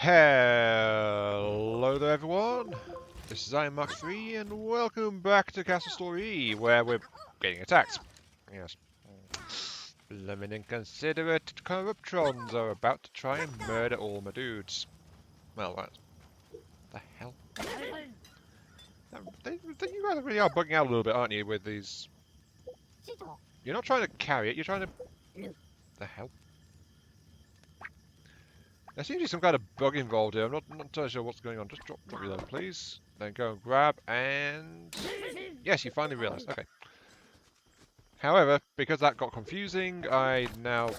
Hello there everyone, this is Mark 3 and welcome back to Castle Story, where we're getting attacked. Yes. Blooming inconsiderate corruptrons are about to try and murder all my dudes. Well, what the hell? You guys really are bugging out a little bit, aren't you, with these... You're not trying to carry it, you're trying to... The hell? There seems to be some kind of bug involved here. I'm not entirely sure what's going on. Just drop your load, please. Then go and grab, and... Yes, you finally realised. Okay. However, because that got confusing, I now...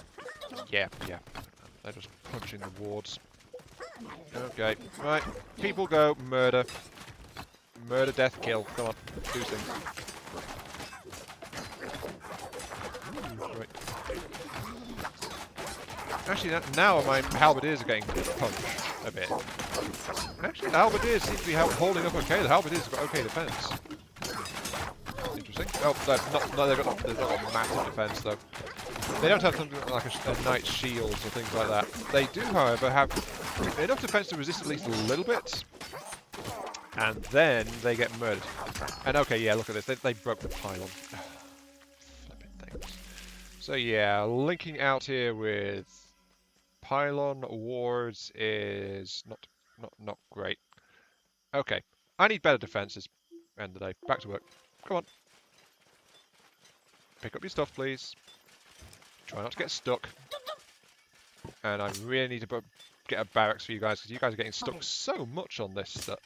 Yeah. They're just punching the wards. Okay, right. People go. Murder. Murder, death, kill. Come on. Do things. Right. Actually, now my halberdiers are getting punched a bit. Actually, the halberdiers seem to be holding up okay. The halberdiers have got okay defense. Interesting. Oh, they've not got massive defense though. They don't have something like a knight's shields or things like that. They do, however, have enough defense to resist at least a little bit, and then they get murdered. And okay, yeah, look at this. They broke the pylon. Flipping things. So yeah, linking out here with pylon wards is not great. Okay, I need better defenses. End of the day. Back to work. Come on. Pick up your stuff, please. Try not to get stuck. And I really need to get a barracks for you guys, because you guys are getting stuck so much on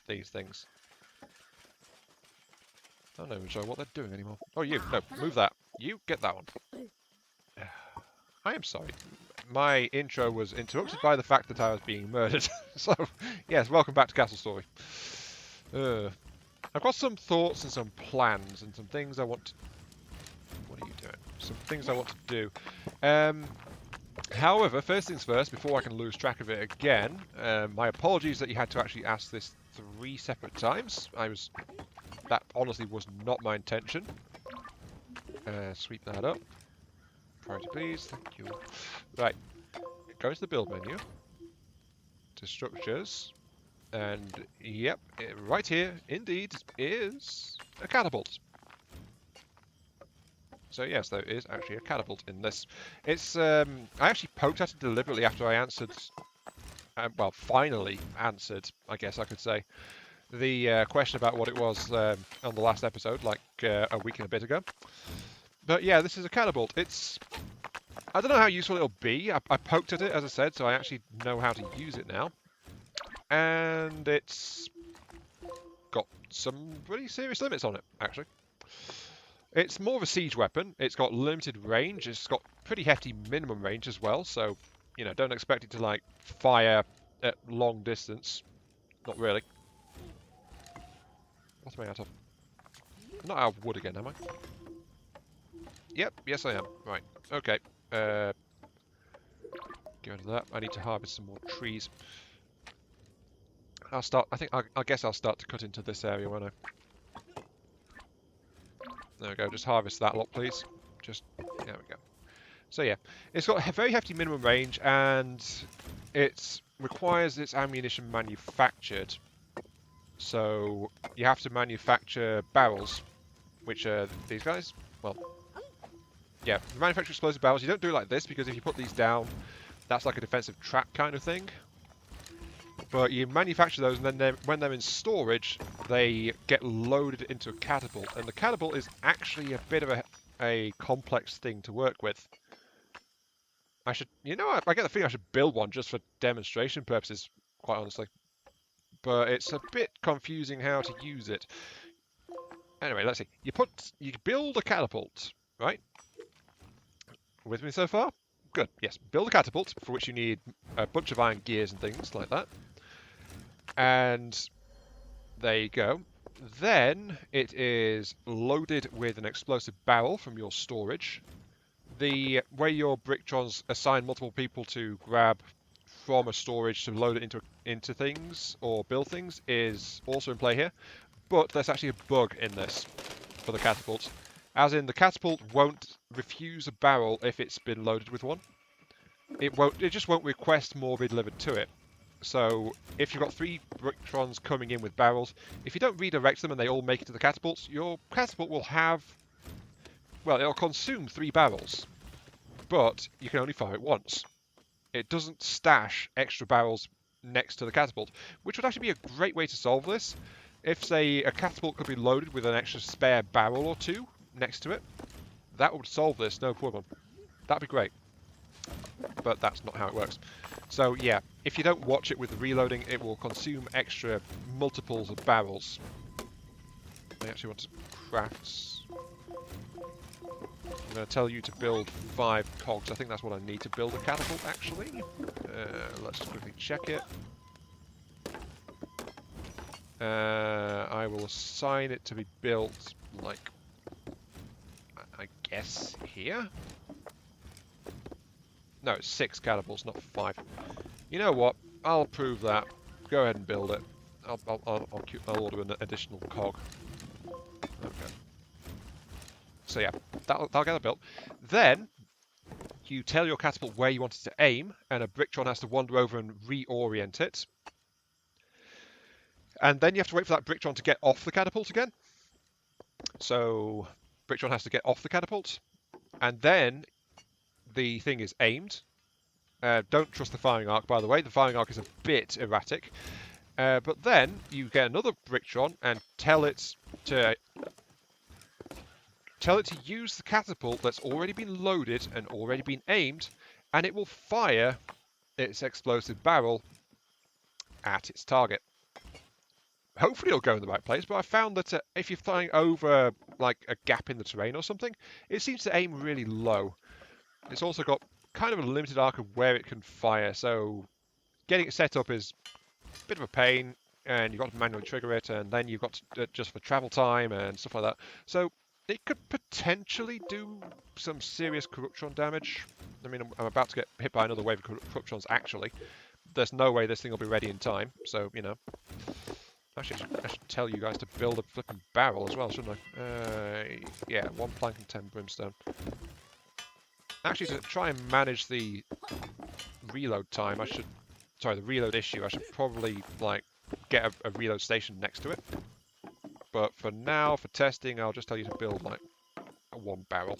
these things. I'm not even sure what they're doing anymore. Oh, you. No, move that. You, get that one. I am sorry. My intro was interrupted by the fact that I was being murdered. So, yes, welcome back to Castle Story. I've got some thoughts and some plans and some things I want to... What are you doing? Some things I want to do. However, first things first, before I can lose track of it again, my apologies that you had to actually ask this 3 separate times. That honestly was not my intention. Sweep that up. Priority please, thank you. Right, go into the build menu, to structures, and yep, right here, indeed, is a catapult. So yes, there is actually a catapult in this. It's I actually poked at it deliberately after I answered, well, finally answered, I guess I could say, the question about what it was on the last episode, like a week and a bit ago. But yeah, this is a catapult. I don't know how useful it'll be. I poked at it, as I said, so I actually know how to use it now. And it's got some pretty serious limits on it, actually. It's more of a siege weapon. It's got limited range. It's got pretty hefty minimum range as well. So, you know, don't expect it to, like, fire at long distance. Not really. What am I out of? I'm not out of wood again, am I? Yep, yes I am. Right, okay. Get rid of that. I need to harvest some more trees. I guess I'll start to cut into this area, won't I? There we go, just harvest that lot, please. There we go. So yeah, it's got a very hefty minimum range, and it requires its ammunition manufactured. So you have to manufacture barrels, which are these guys. Well, yeah, manufacture explosive barrels. You don't do it like this, because if you put these down, that's like a defensive trap kind of thing. But you manufacture those, and then when they're in storage, they get loaded into a catapult. And the catapult is actually a bit of a complex thing to work with. I get the feeling I should build one just for demonstration purposes, quite honestly. But it's a bit confusing how to use it. Anyway, let's see. You build a catapult, right? With me so far? Good, yes. Build a catapult, for which you need a bunch of iron gears and things like that. And there you go. Then it is loaded with an explosive barrel from your storage. The way your Bricktrons assign multiple people to grab from a storage to load it into things or build things is also in play here. But there's actually a bug in this for the catapult. As in, the catapult won't refuse a barrel if it's been loaded with one. It just won't request more be delivered to it. So if you've got 3 Brictrons coming in with barrels, if you don't redirect them and they all make it to the catapults, your catapult will have, well, it'll consume 3 barrels, but you can only fire it once. It doesn't stash extra barrels next to the catapult, which would actually be a great way to solve this. If, say, a catapult could be loaded with an extra spare barrel or 2 next to it, that would solve this, no problem. That'd be great. But that's not how it works. So yeah, if you don't watch it with the reloading, it will consume extra multiples of barrels. I actually want to crafts. I'm going to tell you to build 5 cogs. I think that's what I need to build a catapult, actually. Let's just quickly check it. I will assign it to be built, like, I guess here? No, it's 6 catapults, not 5. You know what? I'll approve that. Go ahead and build it. I'll order an additional cog. Okay. So yeah, that'll get it built. Then you tell your catapult where you want it to aim, and a Brictron has to wander over and reorient it. And then you have to wait for that Brictron to get off the catapult again. So Brictron has to get off the catapult, and then the thing is aimed. Don't trust the firing arc, by the way. The firing arc is a bit erratic. But then you get another Brictron and tell it to use the catapult that's already been loaded and already been aimed, and it will fire its explosive barrel at its target. Hopefully it'll go in the right place, but I found that if you're flying over like a gap in the terrain or something, it seems to aim really low. It's also got kind of a limited arc of where it can fire, so getting it set up is a bit of a pain, and you've got to manually trigger it, and then you've got to adjust for travel time and stuff like that. So it could potentially do some serious Corruptron damage. I mean, I'm about to get hit by another wave of Corruptrons, actually. There's no way this thing will be ready in time, so, you know. Actually, I should tell you guys to build a flipping barrel as well, shouldn't I? Yeah, 1 plank and 10 brimstone. Actually, to try and manage the reload time, the reload issue, I should probably, like, get a reload station next to it. But for now, for testing, I'll just tell you to build, like, a 1 barrel.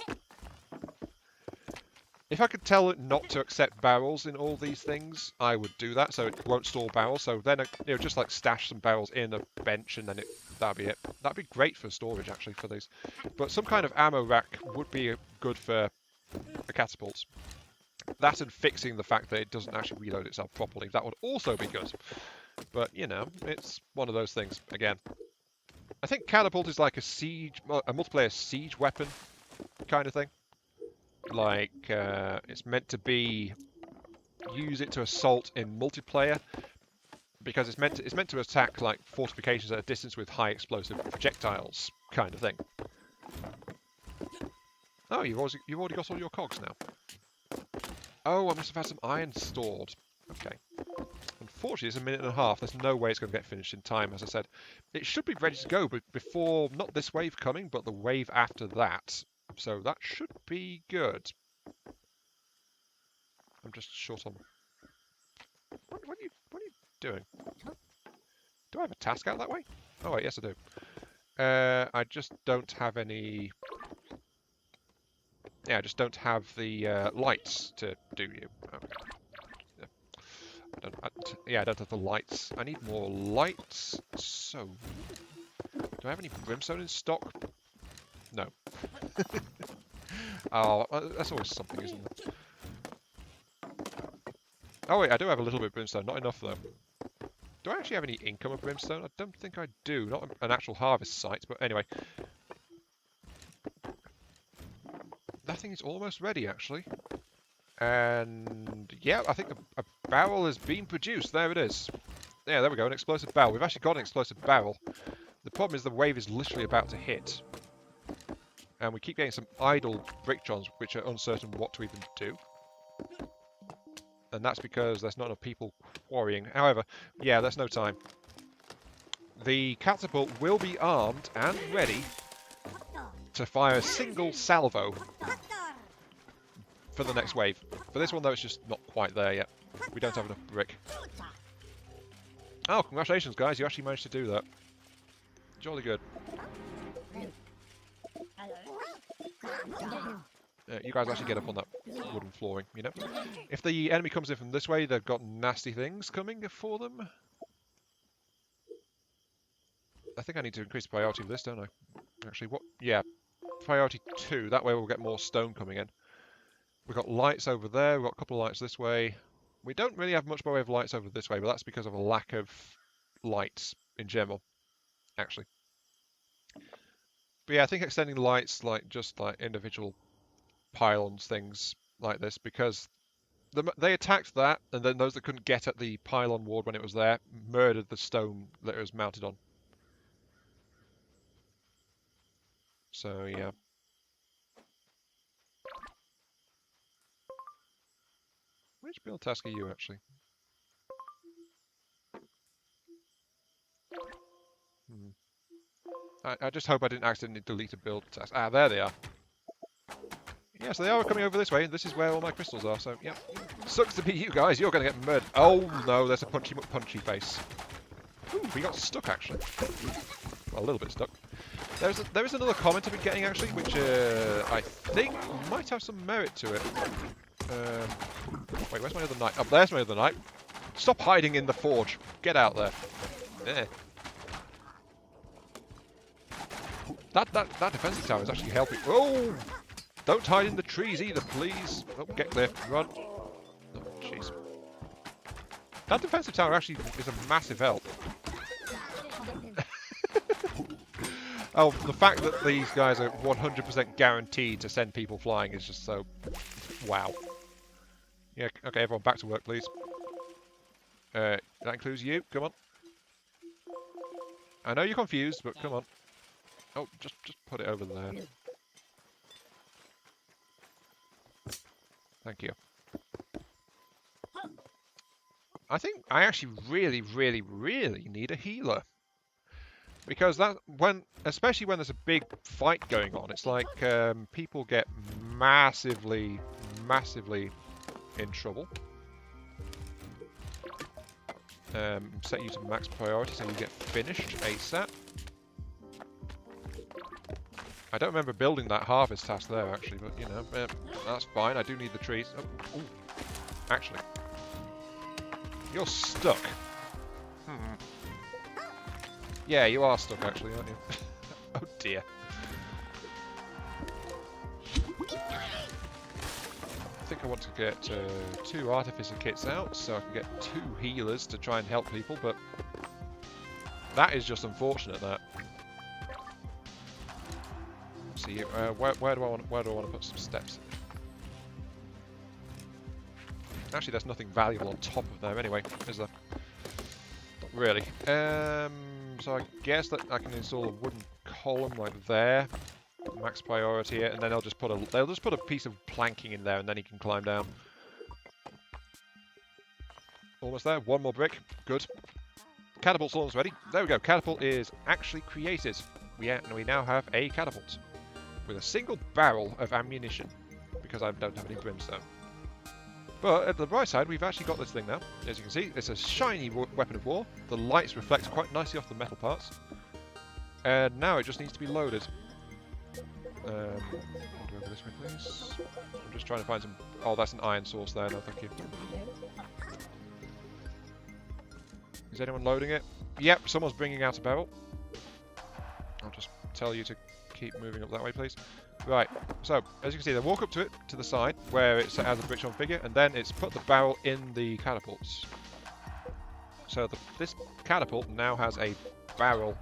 If I could tell it not to accept barrels in all these things, I would do that, so it won't store barrels. So then it would just, like, stash some barrels in a bench, and then that'd be it. That'd be great for storage, actually, for these. But some kind of ammo rack would be good for the catapults. That and fixing the fact that it doesn't actually reload itself properly. That would also be good. But, you know, it's one of those things, again. I think catapult is like a multiplayer siege weapon kind of thing. Like, it's meant to be, use it to assault in multiplayer, because it's meant to attack, like, fortifications at a distance with high explosive projectiles kind of thing. Oh, you've already got all your cogs now. Oh, I must have had some iron stored. Okay. Unfortunately, it's 1.5 minutes. There's no way it's going to get finished in time, as I said. It should be ready to go, but before, not this wave coming, but the wave after that. So that should be good. I'm just short on... What are you doing? Do I have a task out that way? Oh wait, yes I do. I just don't have any... Yeah, I just don't have the lights to do you. Okay. I don't have the lights. I need more lights. So, do I have any brimstone in stock? No. Oh, that's always something, isn't it? Oh wait, I do have a little bit of brimstone. Not enough though. Do I actually have any income of brimstone? I don't think I do. Not an actual harvest site, but anyway. That thing is almost ready, actually. And yeah, I think a barrel has been produced. There it is. Yeah, there we go, an explosive barrel. We've actually got an explosive barrel. The problem is the wave is literally about to hit. And we keep getting some idle Brictrons, which are uncertain what to even do. And that's because there's not enough people quarrying. However, yeah, there's no time. The catapult will be armed and ready to fire a single salvo for the next wave. For this one, though, it's just not quite there yet. We don't have enough brick. Oh, congratulations, guys. You actually managed to do that. Jolly good. You guys actually get up on that wooden flooring, you know? If the enemy comes in from this way, they've got nasty things coming for them. I think I need to increase the priority of this, don't I? Actually, what? Yeah, priority 2. That way we'll get more stone coming in. We've got lights over there. We've got a couple of lights this way. We don't really have much by way of lights over this way, but that's because of a lack of lights in general, actually. But yeah, I think extending the lights, like just like individual pylons, things like this, because they attacked that, and then those that couldn't get at the pylon ward when it was there murdered the stone that it was mounted on. So yeah. Which build task are you actually? Hmm. I just hope I didn't accidentally delete a build task. Ah, there they are. Yeah, so they are coming over this way. This is where all my crystals are, so yeah. Sucks to be you guys, you're going to get murdered. Oh no, there's a punchy face. Ooh, we got stuck actually. Well, a little bit stuck. There is another comment I've been getting actually, which I think might have some merit to it. Wait, where's my other knight? Oh, there's my other knight. Stop hiding in the forge. Get out there. There. That defensive tower is actually helping. Oh! Don't hide in the trees either, please. Oh, get there. Run. Oh, jeez. That defensive tower actually is a massive help. Oh, the fact that these guys are 100% guaranteed to send people flying is just so... Wow. Yeah, okay, everyone back to work, please. That includes you. Come on. I know you're confused, but come on. Oh, just put it over there. Thank you. I think I actually really, really, really need a healer. Because that, especially when there's a big fight going on, it's like people get massively, massively in trouble. Set you to max priority so you get finished ASAP. I don't remember building that harvest task there actually, but you know, that's fine. I do need the trees. Oh, ooh. Actually, you're stuck. Yeah, you are stuck actually, aren't you? Oh dear. I think I want to get 2 artificer kits out so I can get 2 healers to try and help people, but that is just unfortunate. That. See, where do I want to put some steps? Actually, there's nothing valuable on top of there anyway, is there? Not really. So I guess that I can install a wooden column like there, max priority it, and then they'll just put a piece of planking in there, and then he can climb down. Almost there. 1 more brick. Good. Catapult's almost ready. There we go. Catapult is actually created. We now have a catapult with a single barrel of ammunition because I don't have any brimstone. But at the right side, we've actually got this thing now. As you can see, it's a shiny weapon of war. The lights reflect quite nicely off the metal parts. And now it just needs to be loaded. I'll go over this way, please. I'm just trying to find some... Oh, that's an iron source there. No, thank you. Is anyone loading it? Yep, someone's bringing out a barrel. I'll just tell you to keep moving up that way, please. Right, so, as you can see, they walk up to it, to the side, where it has a brick-on figure, and then it's put the barrel in the catapults. So this catapult now has a barrel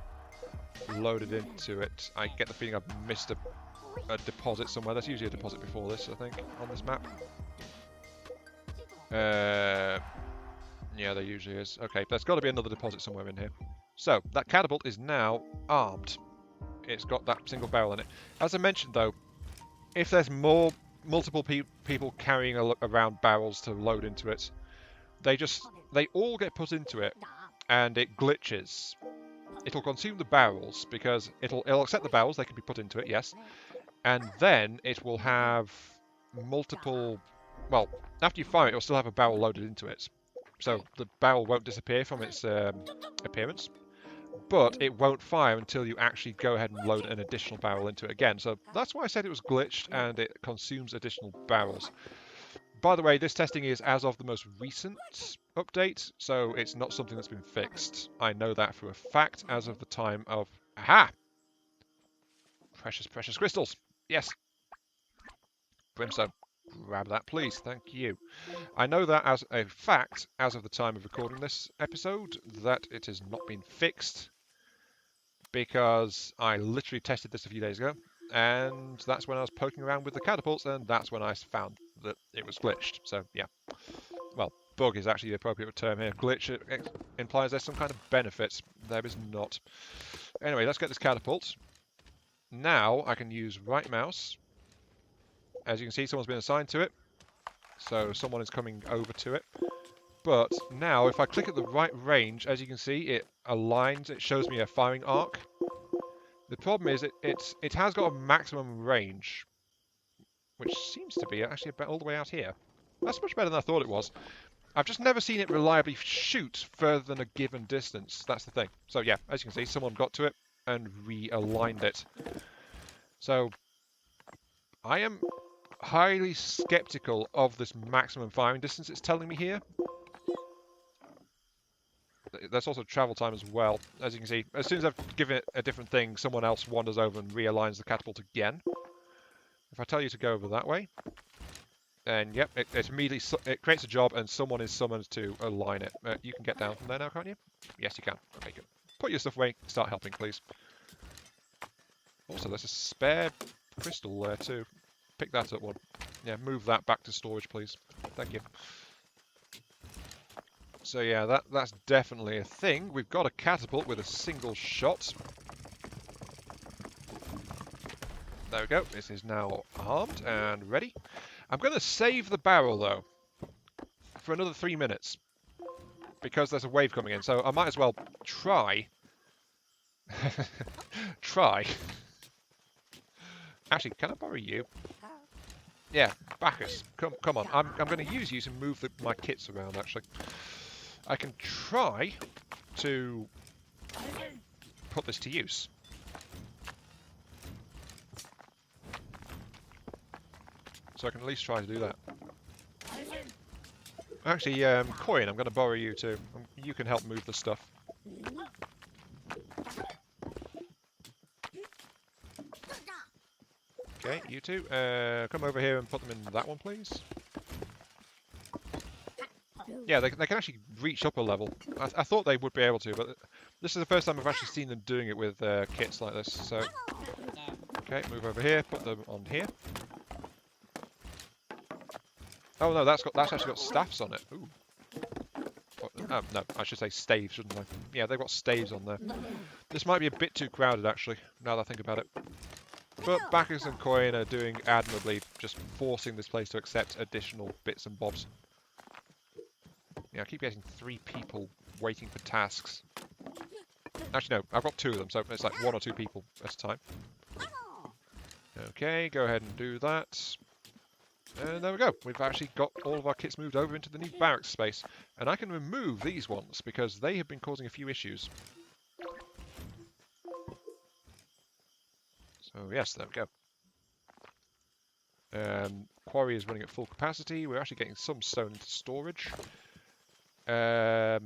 loaded into it. I get the feeling I've missed a deposit somewhere. There's usually a deposit before this, I think, on this map. Yeah, there usually is. Okay, there's got to be another deposit somewhere in here. So, that catapult is now armed. It's got that single barrel in it. As I mentioned, though, if there's multiple people carrying around barrels to load into it, they all get put into it, and it glitches. It'll consume the barrels because it'll accept the barrels. They can be put into it, yes, and then it will have multiple. Well, after you fire it, it'll still have a barrel loaded into it. So the barrel won't disappear from its appearance, but it won't fire until you actually go ahead and load an additional barrel into it again. So that's why I said it was glitched and it consumes additional barrels. By the way, this testing is as of the most recent update, so it's not something that's been fixed. I know that for a fact as of the time of... Aha! Precious, precious crystals. Yes. Brimstone. Grab that, please. Thank you. I know that as a fact, as of the time of recording this episode, that it has not been fixed because I literally tested this a few days ago, and that's when I was poking around with the catapults, and that's when I found that it was glitched. So, yeah. Well, bug is actually the appropriate term here. Glitch implies there's some kind of benefit. There is not. Anyway, let's get this catapult. Now I can use right mouse. As you can see, someone's been assigned to it. So someone is coming over to it. But now if I click at the right range, as you can see, it aligns, it shows me a firing arc. The problem is it has got a maximum range, which seems to be actually about all the way out here. That's much better than I thought it was. I've just never seen it reliably shoot further than a given distance. That's the thing. So yeah, as you can see, someone got to it and realigned it. So I am highly skeptical of this maximum firing distance it's telling me here. There's also travel time as well. As you can see, as soon as I've given it a different thing, someone else wanders over and realigns the catapult again. If I tell you to go over that way, then yep, it immediately it creates a job and someone is summoned to align it. You can get down from there now, can't you? Yes, you can. Okay, good. Put your stuff away. Start helping, please. Also, there's a spare crystal there too. Pick that up one. Yeah, move that back to storage, please. Thank you. So yeah, that's definitely a thing. We've got a catapult with a single shot. There we go. This is now armed and ready. I'm going to save the barrel, though, for another 3 minutes. Because there's a wave coming in, so I might as well try. Try. Actually, can I borrow you? Yeah, Bacchus, come on. I'm going to use you to move my kits around, actually. I can try to put this to use. So I can at least try to do that. Actually, Coin, I'm going to borrow you too. You can help move the stuff. Okay, you two, come over here and put them in that one, please. Yeah, they can actually reach up a level. I thought they would be able to, but this is the first time I've actually seen them doing it with kits like this. So, okay, move over here, put them on here. Oh no, that's actually got staffs on it. Ooh. Oh, no, I should say staves, shouldn't I? Yeah, they've got staves on there. This might be a bit too crowded, actually, now that I think about it. But Bacchus and Coin are doing admirably, just forcing this place to accept additional bits and bobs. Yeah, I keep getting 3 people waiting for tasks. Actually, no, I've got 2 of them, so it's like 1 or 2 people at a time. Okay, go ahead and do that. And there we go. We've actually got all of our kits moved over into the new barracks space. And I can remove these ones because they have been causing a few issues. So yes, there we go. Quarry is running at full capacity. We're actually getting some stone into storage. Actually,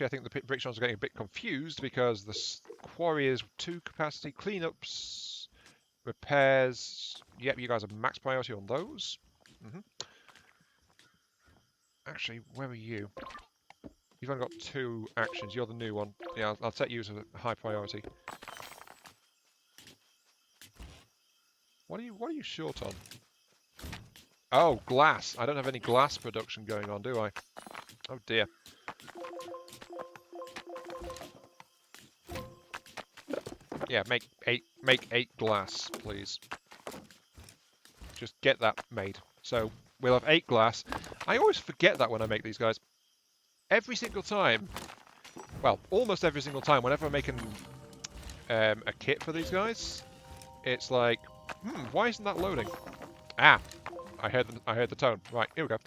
I think the Brickshons are getting a bit confused because the quarry is 2 capacity. Cleanups, repairs. Yep, you guys have max priority on those. Actually, where are you? You've only got 2 actions. You're the new one. Yeah, I'll set you as a high priority. What are you short on? Oh, glass. I don't have any glass production going on, do I? Oh dear. Yeah, make 8 glass, please. Just get that made. So we'll have 8 glass. I always forget that when I make these guys. Every single time, well, almost every single time, whenever I'm making a kit for these guys, it's like, Hmm, why isn't that loading? Ah, I heard the tone. Right, here we go.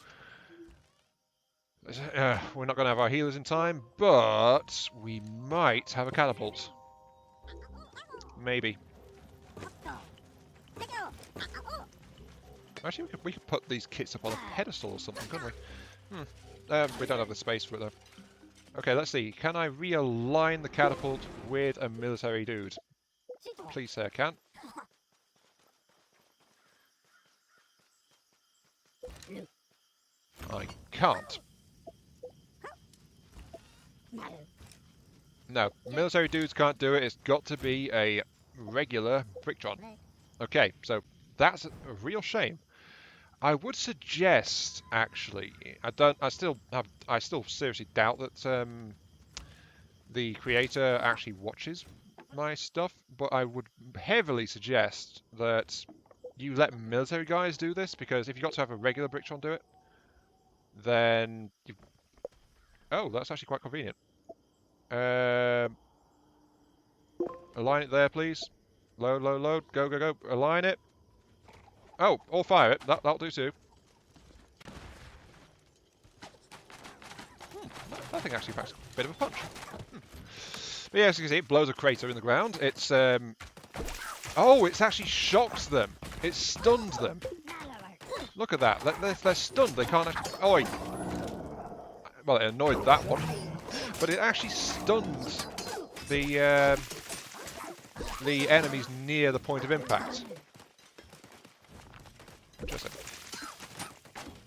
We're not going to have our healers in time, but we might have a catapult. Maybe. Actually, we could put these kits up on a pedestal or something, couldn't we? We don't have the space for it, though. Okay, let's see. Can I realign the catapult with a military dude? Please say I can. I can't. No, military dudes can't do it. It's got to be a regular Bricktron. Okay, so that's a real shame. I would suggest, actually, I still seriously doubt that the creator actually watches my stuff, but I would heavily suggest that you let military guys do this, because if you got to have a regular Bricktron do it, then you... Oh, that's actually quite convenient. Align it there, please. Load, load, load. Go, go, go. Align it. Oh, or fire it. That'll do too. That thing actually packs a bit of a punch. But yeah, as you can see, it blows a crater in the ground. It's oh, it's actually shocked them. It stunned them. Look at that. They're stunned. They can't actually... Oh, well, it annoyed that one. But it actually stunned the enemies near the point of impact. Interesting.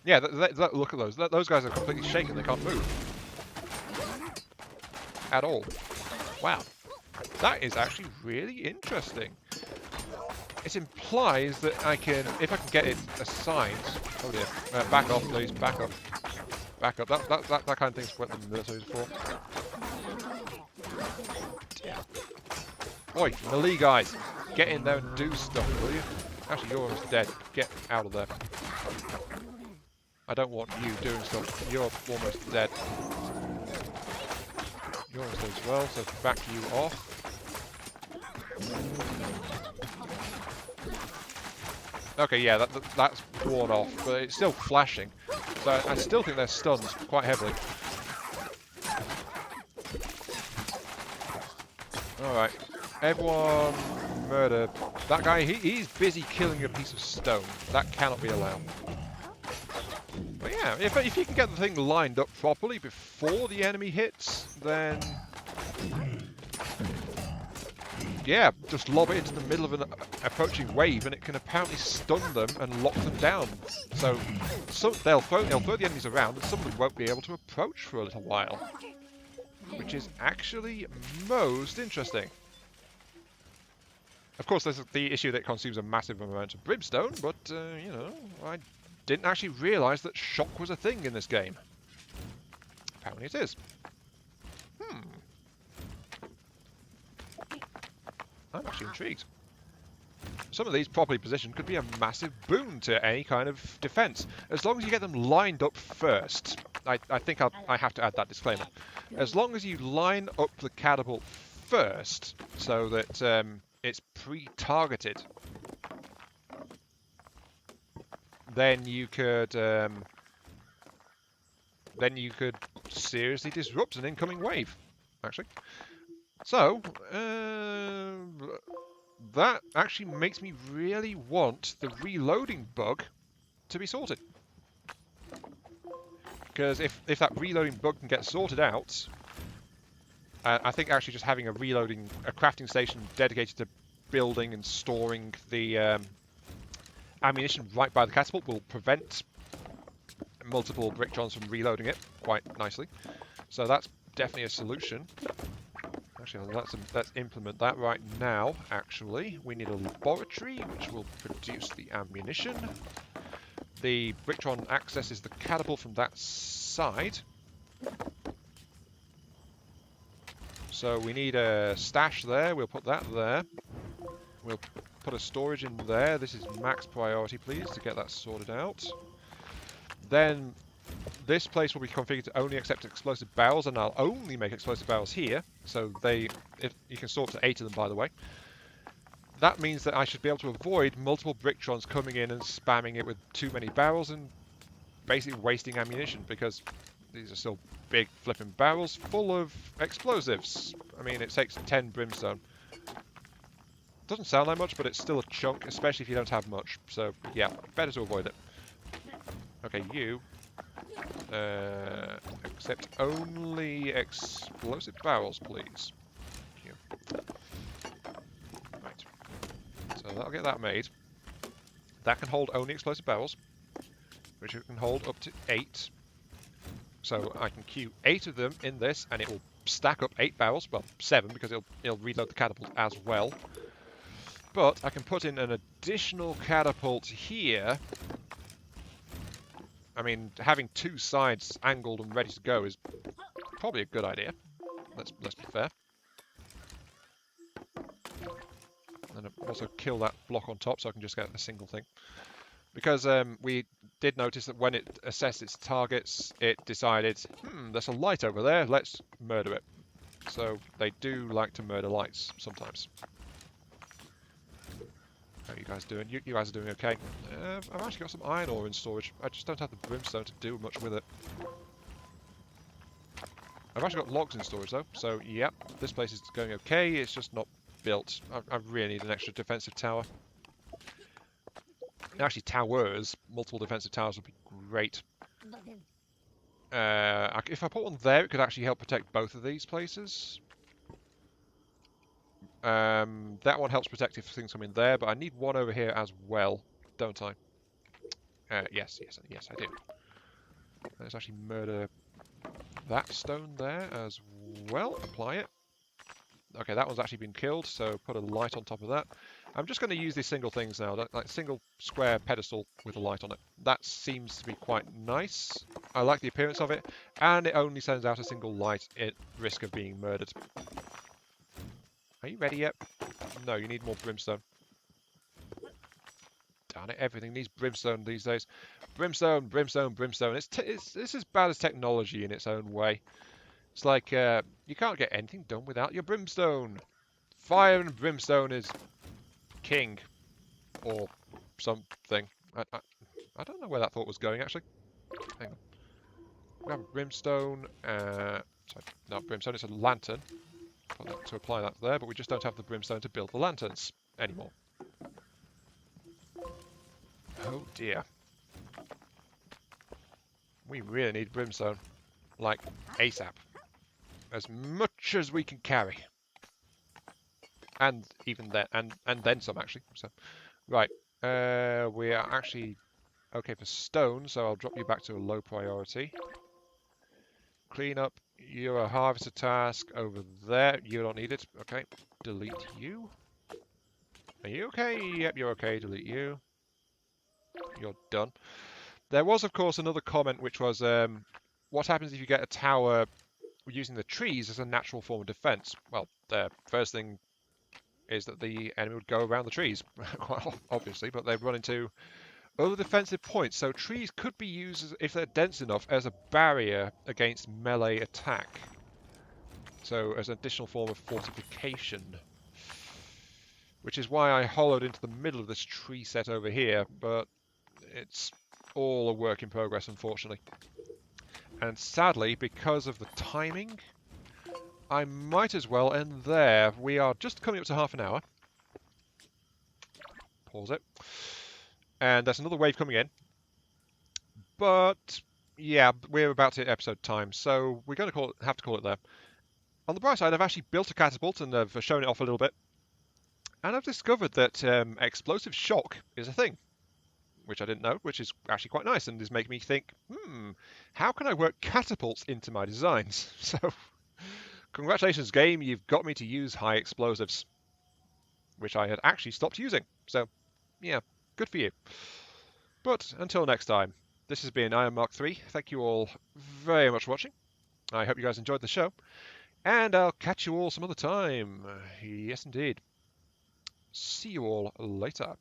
Yeah, look at those. Those guys are completely shaken. They can't move. At all. Wow. That is actually really interesting. It implies that I can, if I can get it assigned... Oh dear. Back off, please. Back up. Back up. That kind of thing's what the military's for. Yeah. Oi, melee guys. Get in there and do stuff, will you? Actually, you're almost dead. Get out of there. I don't want you doing stuff. You're almost dead. You're almost dead as well, so back you off. Okay, yeah, that's worn off, but it's still flashing. So I still think they're stunned quite heavily. Alright. Everyone murder. That guy, he's busy killing a piece of stone. That cannot be allowed. But yeah, if you can get the thing lined up properly before the enemy hits, then... Yeah, just lob it into the middle of an approaching wave and it can apparently stun them and lock them down. So they'll throw the enemies around and some of them won't be able to approach for a little while. Which is actually most interesting. Of course, there's the issue that it consumes a massive amount of brimstone, but, you know, I didn't actually realise that shock was a thing in this game. Apparently it is. I'm actually intrigued. Some of these properly positioned could be a massive boon to any kind of defense, as long as you get them lined up first. I think I have to add that disclaimer. As long as you line up the catapult first, so that it's pre-targeted, then you could seriously disrupt an incoming wave, actually. So, that actually makes me really want the reloading bug to be sorted. Because if that reloading bug can get sorted out, I think actually just having a crafting station dedicated to building and storing the ammunition right by the catapult will prevent multiple Bricktons from reloading it quite nicely. So that's definitely a solution. Actually, let's implement that right now, actually. We need a laboratory, which will produce the ammunition. The Bricktron accesses the catapult from that side. So we need a stash there. We'll put that there. We'll put a storage in there. This is max priority, please, to get that sorted out. Then this place will be configured to only accept explosive barrels, and I'll only make explosive barrels here. So you can sort to 8 of them, by the way. That means that I should be able to avoid multiple Bricktrons coming in and spamming it with too many barrels and basically wasting ammunition, because These are still big flipping barrels full of explosives. I mean, it takes 10 brimstone. Doesn't sound like much, but it's still a chunk, especially if you don't have much. So, yeah, better to avoid it. Okay, you. Accept only explosive barrels, please. Thank you. Right. So that'll get that made. That can hold only explosive barrels, which it can hold up to 8. So I can queue 8 of them in this, and it will stack up 8 barrels. Well, 7, because it'll reload the catapult as well. But I can put in an additional catapult here. I mean, having 2 sides angled and ready to go is probably a good idea. Let's be fair. And also kill that block on top so I can just get a single thing. Because we did notice that when it assessed its targets, it decided, there's a light over there, let's murder it. So they do like to murder lights sometimes. How are you guys doing? You guys are doing okay. I've actually got some iron ore in storage. I just don't have the brimstone to do much with it. I've actually got logs in storage though, so yep, this place is going okay. It's just not built. I really need an extra defensive tower. Actually, towers, multiple defensive towers would be great. If I put one there, it could actually help protect both of these places. That one helps protect if things come in there, but I need one over here as well, don't I? Yes, I do. Let's actually murder that stone there as well. Apply it. Okay, that one's actually been killed, so put a light on top of that. I'm just going to use these single things now, like single square pedestal with a light on it. That seems to be quite nice. I like the appearance of it, and it only sends out a single light at risk of being murdered. Are you ready yet? No, you need more brimstone. Darn it, everything needs brimstone these days. Brimstone, brimstone, brimstone. It's as bad as technology in its own way. It's like, you can't get anything done without your brimstone. Fire and brimstone is king. Or something. I don't know where that thought was going, actually. Hang on. We have brimstone. Sorry, not brimstone, it's a lantern. To apply that there, but we just don't have the brimstone to build the lanterns anymore. Oh dear. We really need brimstone. Like, ASAP. As much as we can carry. And even then, and then some, actually. So, right. We are actually okay for stone, so I'll drop you back to a low priority. Clean up. You're a harvester task over there. You don't need it. Okay. Delete you. Are you okay? Yep, you're okay. Delete you. You're done. There was, of course, another comment which was, what happens if you get a tower using the trees as a natural form of defense? Well, the first thing is that the enemy would go around the trees, quite obviously, but they run into other defensive points. So trees could be used, if they're dense enough, as a barrier against melee attack. So as an additional form of fortification. Which is why I hollowed into the middle of this tree set over here, but it's all a work in progress, unfortunately. And sadly, because of the timing, I might as well end there. We are just coming up to half an hour. Pause it. And there's another wave coming in. But, yeah, we're about to hit episode time, so we're going to have to call it there. On the bright side, I've actually built a catapult, and I've shown it off a little bit. And I've discovered that explosive shock is a thing, which I didn't know, which is actually quite nice, and is making me think, how can I work catapults into my designs? So, congratulations, game, you've got me to use high explosives, which I had actually stopped using. So, yeah, good for you. But until next time, this has been Iron Mark 3. Thank you all very much for watching. I hope you guys enjoyed the show, and I'll catch you all some other time. Yes, indeed. See you all later.